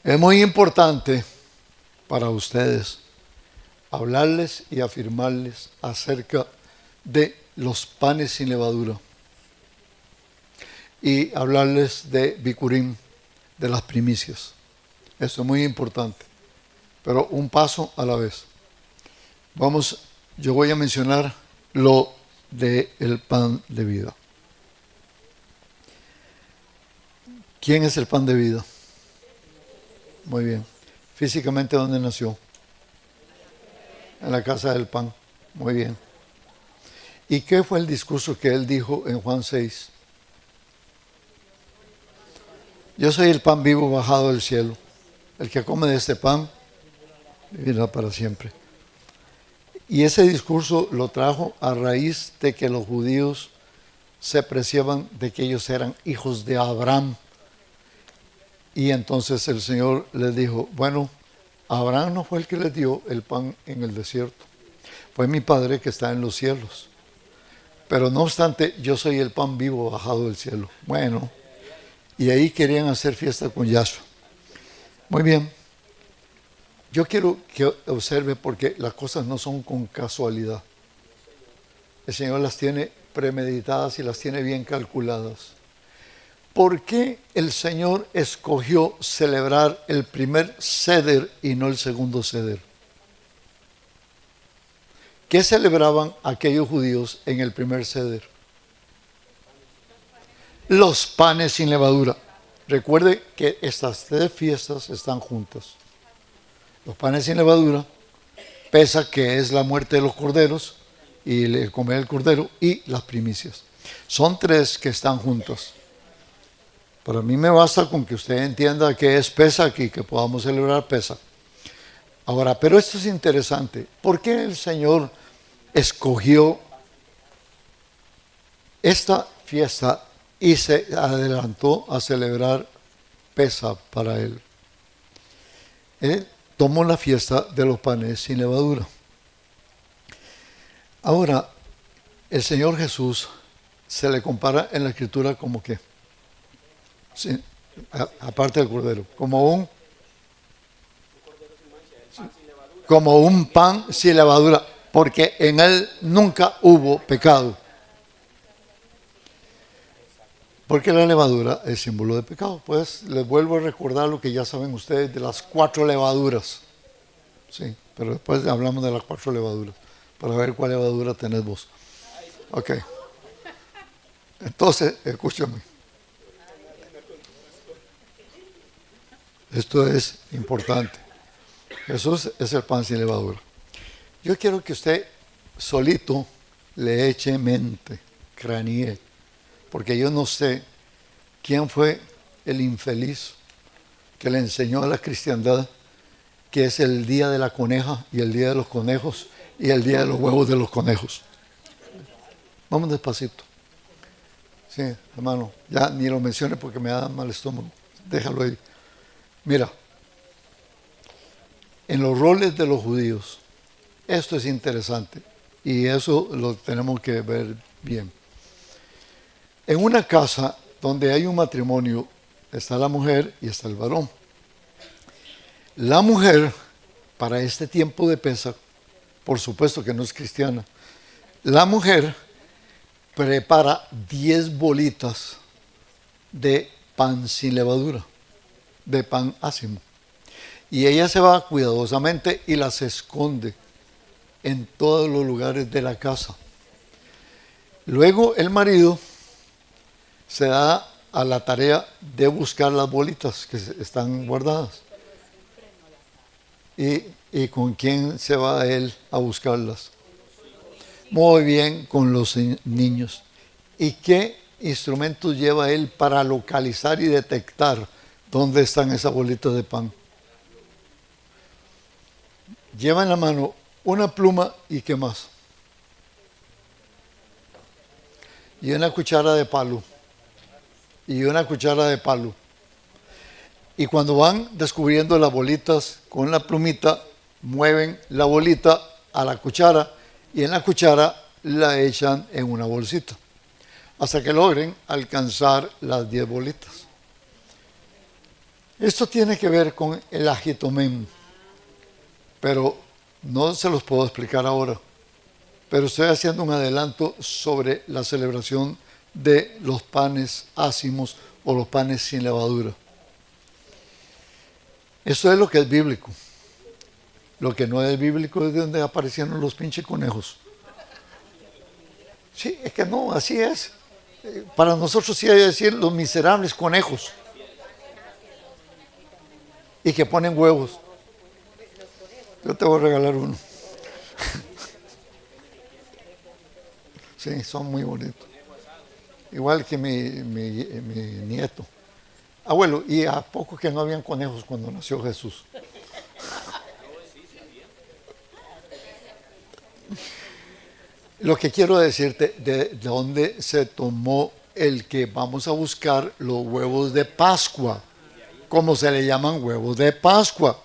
Es muy importante para ustedes hablarles y afirmarles acerca de los panes sin levadura. Y hablarles de Bikurim, de las primicias. Eso es muy importante. Pero un paso a la vez. Yo voy a mencionar lo del pan de vida. ¿Quién es el pan de vida? Muy bien. Físicamente, ¿dónde nació? En la casa del pan. Muy bien. ¿Y qué fue el discurso que él dijo en Juan 6? Yo soy el pan vivo bajado del cielo. El que come de este pan vivirá para siempre. Y ese discurso lo trajo a raíz de que los judíos se preciaban de que ellos eran hijos de Abraham. Y entonces el Señor les dijo: bueno, Abraham no fue el que les dio el pan en el desierto, fue mi Padre que está en los cielos. Pero no obstante, yo soy el pan vivo bajado del cielo. Bueno, y ahí querían hacer fiesta con Yahshua. Muy bien. Yo quiero que observe, porque las cosas no son con casualidad. El Señor las tiene premeditadas y las tiene bien calculadas. ¿Por qué el Señor escogió celebrar el primer Seder y no el segundo Seder? ¿Qué celebraban aquellos judíos en el primer Seder? Los panes sin levadura. Recuerde que estas 3 fiestas están juntas. Los panes sin levadura, Pesaj, que es la muerte de los corderos, y el comer el cordero, y las primicias. Son 3 que están juntas. Para mí me basta con que usted entienda qué es Pesaj y que podamos celebrar Pesaj. Ahora, pero esto es interesante. ¿Por qué el Señor escogió esta fiesta y se adelantó a celebrar Pesaj para Él? Él tomó la fiesta de los panes sin levadura. Ahora, el Señor Jesús se le compara en la Escritura como que, sí, aparte del cordero, como un pan sin levadura, porque en él nunca hubo pecado. Porque la levadura es símbolo de pecado. Pues les vuelvo a recordar lo que ya saben ustedes de las 4 levaduras. Sí, pero después hablamos de las 4 levaduras, para ver cuál levadura tenés vos. Ok. Entonces, escúchame. Esto es importante. Jesús es el pan sin levadura. Yo quiero que usted solito le eche mente, cranee, porque yo no sé quién fue el infeliz que le enseñó a la cristiandad que es el día de la coneja y el día de los conejos y el día de los huevos de los conejos. Vamos despacito. Sí, hermano, ya ni lo mencione porque me da mal estómago. Déjalo ahí. Mira, en los roles de los judíos, esto es interesante y eso lo tenemos que ver bien. En una casa donde hay un matrimonio, está la mujer y está el varón. La mujer, para este tiempo de Pesaj, por supuesto que no es cristiana, la mujer prepara 10 bolitas de pan sin levadura, de pan ácimo. Y ella se va cuidadosamente y las esconde en todos los lugares de la casa. Luego el marido se da a la tarea de buscar las bolitas que están guardadas. ¿Y con quién se va él a buscarlas? Muy bien, con los niños. ¿Y qué instrumentos lleva él para localizar y detectar dónde están esas bolitas de pan? Lleva en la mano una pluma y ¿qué más? Y una cuchara de palo. Y una cuchara de palo. Y cuando van descubriendo las bolitas con la plumita, mueven la bolita a la cuchara y en la cuchara la echan en una bolsita hasta que logren alcanzar las 10 bolitas. Esto tiene que ver con el ajitomén, pero no se los puedo explicar ahora. Pero estoy haciendo un adelanto sobre la celebración de los panes ácimos o los panes sin levadura. Eso es lo que es bíblico. Lo que no es bíblico es de donde aparecieron los pinches conejos. Sí, es que no, así es. Para nosotros sí hay que decir los miserables conejos. Y que ponen huevos. Yo te voy a regalar uno. Sí, son muy bonitos. Igual que mi nieto. Abuelo, ¿y a poco que no habían conejos cuando nació Jesús? Lo que quiero decirte, de dónde se tomó el que vamos a buscar los huevos de Pascua, como se le llaman huevos de Pascua.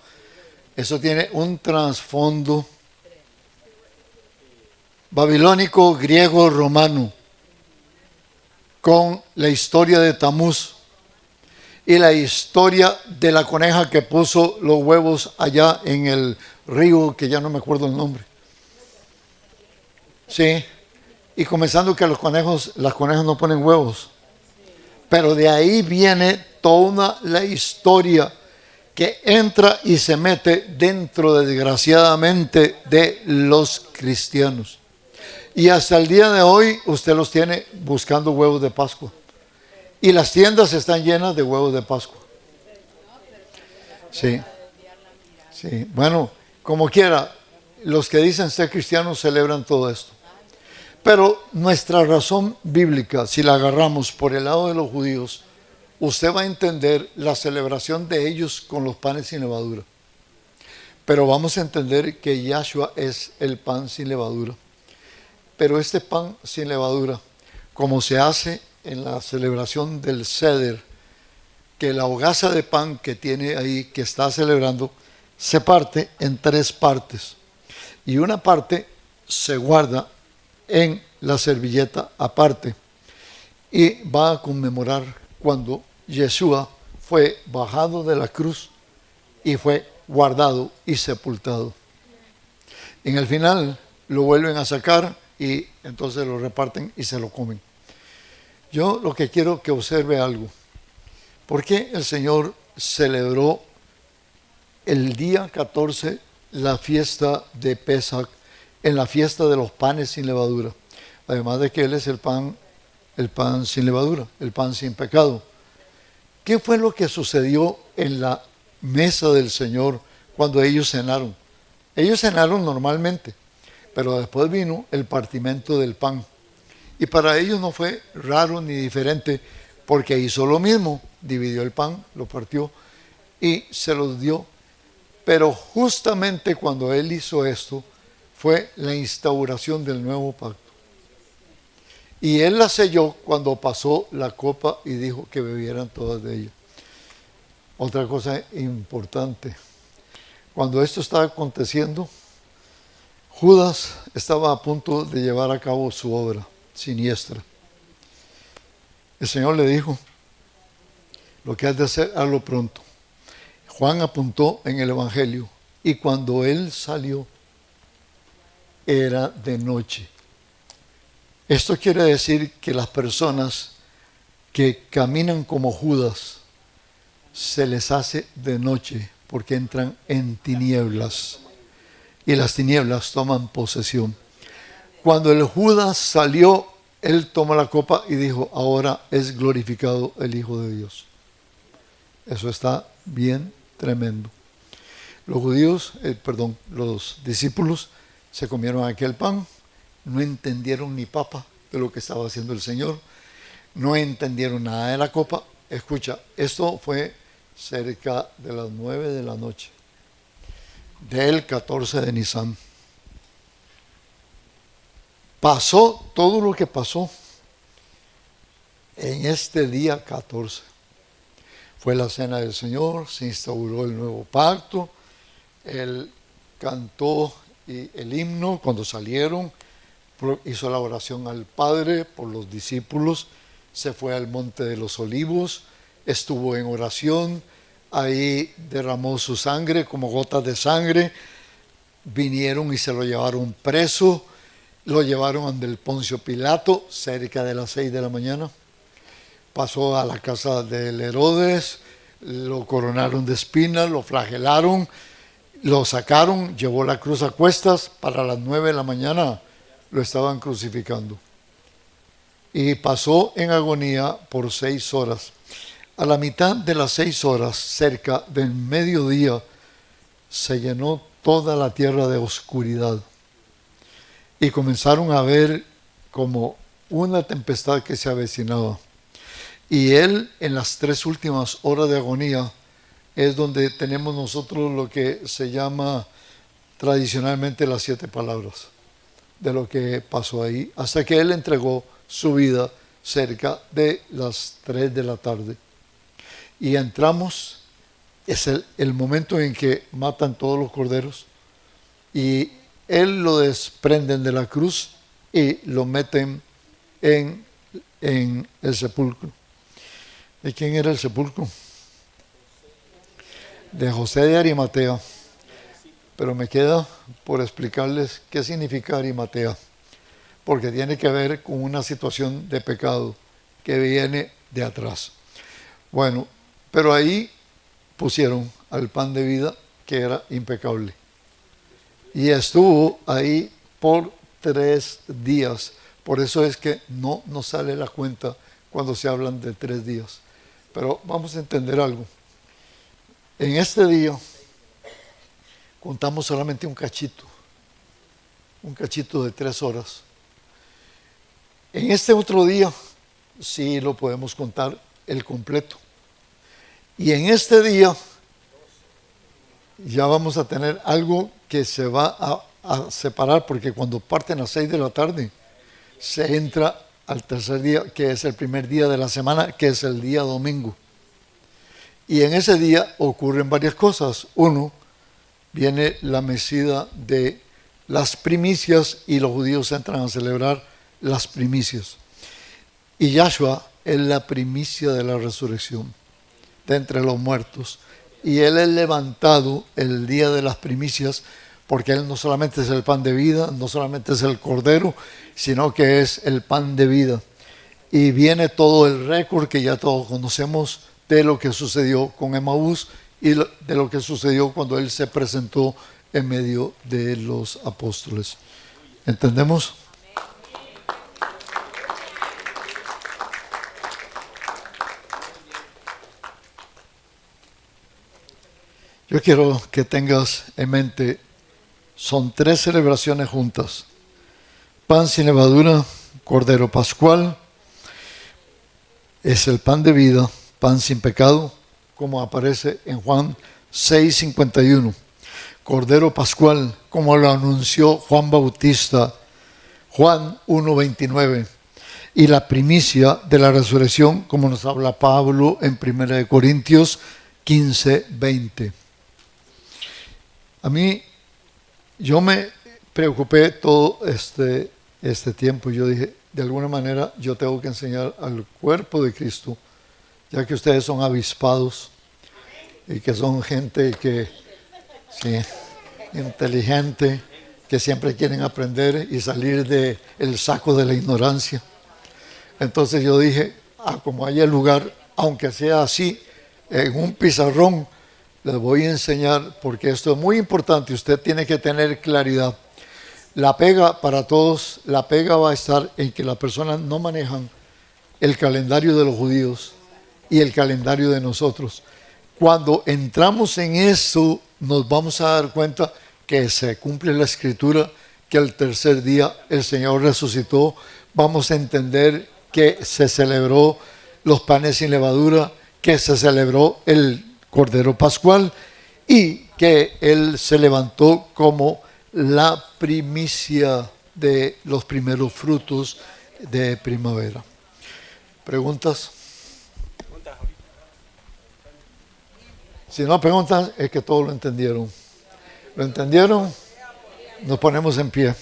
Eso tiene un trasfondo babilónico, griego, romano, con la historia de Tamuz y la historia de la coneja que puso los huevos allá en el río, que ya no me acuerdo el nombre. Sí, y comenzando que las conejas no ponen huevos. Pero de ahí viene toda la historia que entra y se mete dentro, desgraciadamente, de los cristianos. Y hasta el día de hoy usted los tiene buscando huevos de Pascua. Y las tiendas están llenas de huevos de Pascua. Sí. Sí. Bueno, como quiera, los que dicen ser cristianos celebran todo esto. Pero nuestra razón bíblica, si la agarramos por el lado de los judíos, usted va a entender la celebración de ellos con los panes sin levadura. Pero vamos a entender que Yahshua es el pan sin levadura. Pero este pan sin levadura, como se hace en la celebración del Seder, que la hogaza de pan que tiene ahí, que está celebrando, se parte en 3 partes. Y una parte se guarda en la servilleta aparte y va a conmemorar cuando Yeshua fue bajado de la cruz y fue guardado y sepultado. En el final lo vuelven a sacar y entonces lo reparten y se lo comen. Yo lo que quiero que observe algo. ¿Por qué el Señor celebró el día 14 la fiesta de Pesaj, en la fiesta de los panes sin levadura? Además de que Él es el pan sin levadura, el pan sin pecado. ¿Qué fue lo que sucedió en la mesa del Señor cuando ellos cenaron? Ellos cenaron normalmente, pero después vino el partimento del pan. Y para ellos no fue raro ni diferente, porque hizo lo mismo, dividió el pan, lo partió y se los dio. Pero justamente cuando Él hizo esto, fue la instauración del nuevo pacto. Y él la selló cuando pasó la copa y dijo que bebieran todas de ella. Otra cosa importante, cuando esto estaba aconteciendo, Judas estaba a punto de llevar a cabo su obra siniestra. El Señor le dijo, lo que has de hacer, hazlo pronto. Juan apuntó en el Evangelio, y cuando él salió, era de noche. Esto quiere decir que las personas que caminan como Judas, se les hace de noche, porque entran en tinieblas, y las tinieblas toman posesión. Cuando el Judas salió, él tomó la copa y dijo, ahora es glorificado el Hijo de Dios. Eso está bien tremendo. Los discípulos se comieron aquel pan, no entendieron ni papa de lo que estaba haciendo el Señor, no entendieron nada de la copa. Escucha, esto fue cerca de las 9 de la noche del 14 de Nisan. Pasó todo lo que pasó en este día 14. Fue la cena del Señor, se instauró el nuevo pacto, él cantó el himno cuando salieron, hizo la oración al Padre por los discípulos, se fue al Monte de los Olivos, estuvo en oración, ahí derramó su sangre como gotas de sangre, vinieron y se lo llevaron preso, lo llevaron ante el Poncio Pilato cerca de las 6 de la mañana, pasó a la casa del Herodes, lo coronaron de espinas, lo flagelaron, lo sacaron, llevó la cruz a cuestas, para las 9 de la mañana lo estaban crucificando. Y pasó en agonía por 6 horas. A la mitad de las 6 horas, cerca del mediodía, se llenó toda la tierra de oscuridad. Y comenzaron a ver como una tempestad que se avecinaba. Y él, en las 3 últimas horas de agonía, es donde tenemos nosotros lo que se llama tradicionalmente las 7 palabras de lo que pasó ahí, hasta que él entregó su vida cerca de las 3 de la tarde. Y entramos, es el momento en que matan todos los corderos, y él lo desprenden de la cruz y lo meten en el sepulcro. ¿De quién era el sepulcro? De José de Arimatea. Pero me queda por explicarles qué significa Arimatea, porque tiene que ver con una situación de pecado que viene de atrás. Bueno, pero ahí pusieron al pan de vida, que era impecable, y estuvo ahí por 3 días. Por eso es que no nos sale la cuenta cuando se hablan de 3 días. Pero vamos a entender algo. En este día contamos solamente un cachito de 3 horas. En este otro día sí lo podemos contar el completo. Y en este día ya vamos a tener algo que se va a separar, porque cuando parten a las 6 de la tarde se entra al tercer día, que es el primer día de la semana, que es el día domingo. Y en ese día ocurren varias cosas. Uno, viene la mecida de las primicias, y los judíos entran a celebrar las primicias. Y Yahshua es la primicia de la resurrección de entre los muertos. Y Él es levantado el día de las primicias, porque Él no solamente es el pan de vida, no solamente es el cordero, sino que es el pan de vida. Y viene todo el récord que ya todos conocemos de lo que sucedió con Emaús y de lo que sucedió cuando Él se presentó en medio de los apóstoles. ¿Entendemos? Yo quiero que tengas en mente, son 3 celebraciones juntas: pan sin levadura, cordero pascual, es el pan de vida, pan sin pecado, como aparece en Juan 6:51. Cordero pascual, como lo anunció Juan Bautista, Juan 1:29. y la primicia de la resurrección, como nos habla Pablo en 1 Corintios 15, 20. A mí, yo me preocupé todo este tiempo. Yo dije, de alguna manera, yo tengo que enseñar al cuerpo de Cristo, ya que ustedes son avispados y que son gente que, sí, inteligente, que siempre quieren aprender y salir del saco de la ignorancia. Entonces yo dije, como haya lugar, aunque sea así, en un pizarrón, les voy a enseñar, porque esto es muy importante, usted tiene que tener claridad. La pega para todos, la pega va a estar en que las personas no manejan el calendario de los judíos y el calendario de nosotros. Cuando entramos en eso, nos vamos a dar cuenta que se cumple la escritura, que el tercer día el Señor resucitó. Vamos a entender que se celebró los panes sin levadura, que se celebró el Cordero Pascual y que Él se levantó como la primicia de los primeros frutos de primavera. ¿Preguntas? Si no preguntan, es que todos lo entendieron. ¿Lo entendieron? Nos ponemos en pie.